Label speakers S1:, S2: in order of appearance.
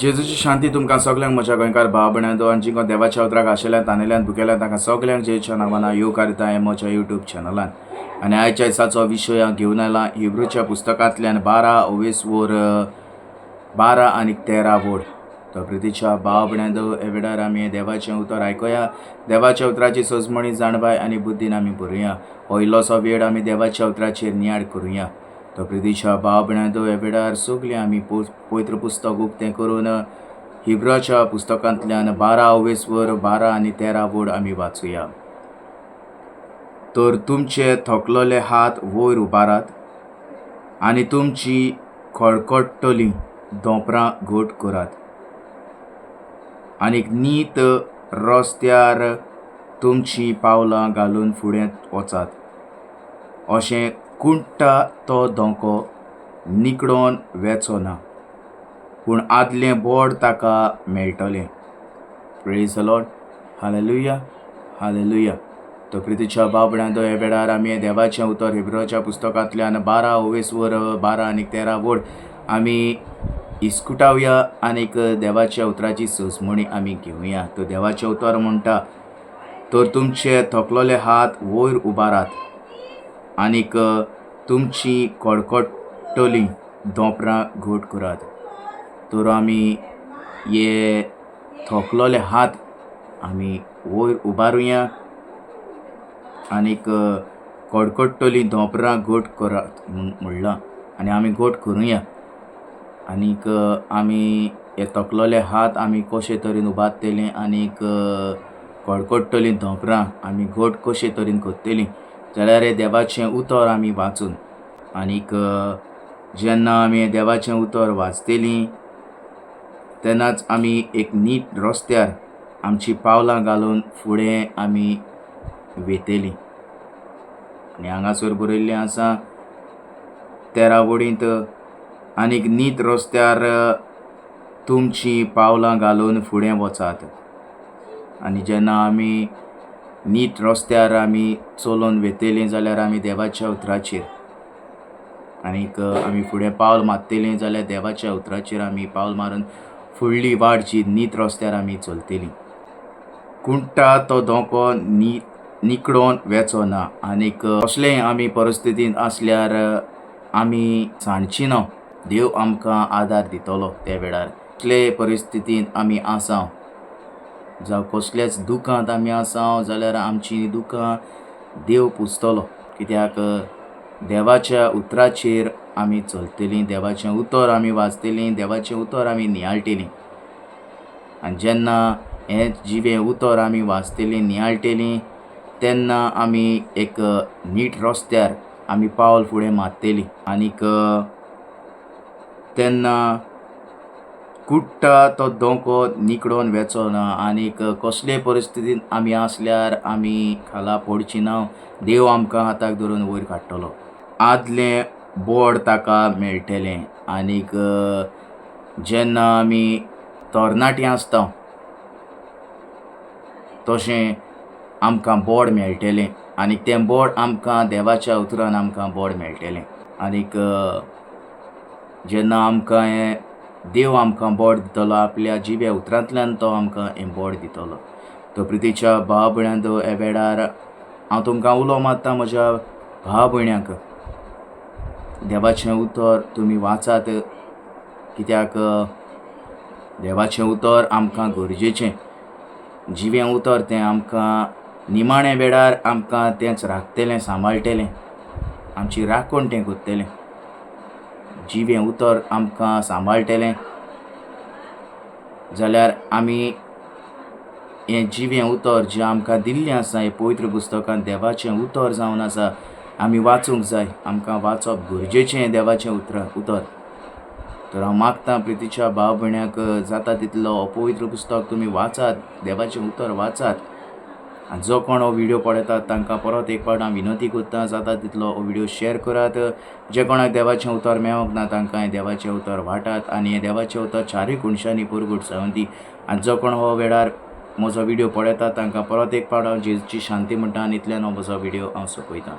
S1: जेजूची शांती तुमकां सगल्यांक म्हज्या गोंयकार भाव भयणांदो आनी जिंको देवाच्या उतराक आशिल्ल्यान तानेल्यान भुकेल्यान तांकां सगल्यांक जेजूच्या नांवान येवकार दिता हें म्हज्या यूट्यूब चॅनलान. आनी आयच्या दिसाचो विशय हांव घेवन आयलां हिब्रूच्या पुस्तकांतल्यान 12 आनी 13 वड. तो प्रितीच्या भाव भयणांदो हे वेळार आमी देवाचें उतर आयकुया. देवाच्या उतराची सजमणी जाणबाय आनी बुद्दीन आमी बरोवया. हो इल्लोसो वेळ आमी देवाच्या उतराचेर नियाळ करुया. तो प्रितीच्या भाव भयणांदो हे वेळार सगलीं आमी पवित्र पुस्तक उक्तें करून हिब्रूच्या पुस्तकांतल्यान 12 आनी 13 वड आमी वाचुया. तर तुमचे थकलोले हात वयर उबारात आनी तुमची खडखडटलीं धोंपरां घट करात आनी नीत रस्त्यार तुमची पावलां घालून फुडें वचात. अशें कुंट्टा तो धोको निखडोन वेचो ना, पूण आदलें बोड ताका मेळटलें. Praise the Lord. Hallelujah, hallelujah. तो प्रितीच्या भाव भयणांदो हे वेळार आमी देवाचें उतर हिब्रूच्या पुस्तकांतल्यान 12 आनी 13 वड आमी इस्कुटावया आनीक देवाच्या उतराची सजमणी आमी घेवया. तो देवाचें उतर म्हणटा, तर तुमचे थकलोले हात वयर उबारात आनीक तुमची खडखडटलीं धोंपरां घट करात. तर आमी हे थकलोले हात आमी वयर उबारुया आनीक खडखडटलीं धोंपरां घट करात म्हणलां आनी आमी घट करुया. आनीक आमी हे थकलोले हात आमी कशे तरेन उबारतलीं आनीक खडखडटलीं धोंपरां आमी घट कशे तरेन करतलीं जाल्यार हे देवाचें उतर आमी वाचून आनीक जेन्ना आमी देवाचें उतर वाचतलीं तेन्नाच आमी एक नीट रस्त्यार आमची पावलां घालून फुडें आमी वेतलीं. आनी हांगासर बरयल्लें आसा 13 वडींत, आनीक नीट रस्त्यार तुमची पावलां घालून फुडें वचात. आनी जेन्ना आमी नीट रस्त्यार आमी चलून वेतलीं जाल्यार आमी देवाच्या उतराचेर आनीक आमी फुडें पावल मारतलीं जाल्यार देवाच्या उतराचेर आमी पावल मारून फुडली वाट जी नीट रस्त्यार आमी चलतलीं. कुंट्टा तो धोको निखडोन वेचो ना. आनीक कसलेय आमी परिस्थितींत आसल्यार आमी सांडची ना. देव आमकां आदार दितलो. त्या वेळार कसलेय परिस्थितींत आमी आसां जावं कसल्याच दुखांत आमी आसां जाल्यार आमची दुखां देव पुसतलो. कित्याक देवाच्या उतराचेर आमी चलतलीं, देवाचें उतर आमी वाचतलीं, देवाचें उतर आमी नियाळटलीं. आनी जेन्ना हें जिवें उतर आमी वाचतलीं नियाळटलीं तेन्ना आमी एक नीट रस्त्यार आमी पावल फुडें मारतलीं. आनीक तेन्ना कुट्टा तो धोको निखडोन वेचो ना. आनीक कसलेय परिस्थितींत आमी आसल्यार आमी खाला पडचीं ना. देव आमकां हाताक धरून वयर काडटलो. आदलें बोड ताका मेळटलें. आनीक जेन्ना आमी तरणाटीं आसता तशें आमकां बोड मेळटलें आनीक तें बोड आमकां देवाच्या उतरान आमकां बोड मेळटलें. आनीक जेन्ना आमकां हें देव आमकां बोड दितलो आपल्या जिव्या उतरांतल्यान तो आमकां हें बोड दितलो. तो प्रितीच्या भाव भयणांदो हे वेळार हांव तुमकां उलो मारतां म्हज्या भाव भयण्यांक, देवाचें उतर तुमी वाचात. कित्याक देवाचें उतर आमकां गरजेचें. जिवें उतर तें आमकां निमाण्या वेळार आमकां तेंच राखतलें, सांबाळटलें, आमची राखण तें करतलें. जिवें उतर आमकां सांबाळटलें जाल्यार आमी हें जिवें उतर जें आमकां दिल्लें आसा हें पवित्र पुस्तकांत देवाचें उतर जावन आसा आमी वाचूंक जाय. आमकां वाचप गरजेचें हें देवाचें उतर. तर हांव मागतां प्रितीच्या भाव भयण्याक जाता तितलो हो पवित्र पुस्तक तुमी वाचात, देवाचें उतर वाचात. आनी जो कोण हो व्हिडिओ पळयतात तांकां परत एक फावट हांव विनंती करतां जाता तितलो हो व्हिडिओ शेअर करात. जे कोणाक देवाचें उतर मेळोंक ना तांकां हें देवाचें उतर वाटात आनी हें देवाचें उतर चारूय कोनशांनी पुरगूट जावं दी. आनी जो कोण हो वेळार म्हजो व्हिडिओ पळयता तांकां परत एक फावट हांव जेजूची शांती म्हणटा आनी इतल्यान हो म्हजो व्हिडिओ हांव सोंपयतां.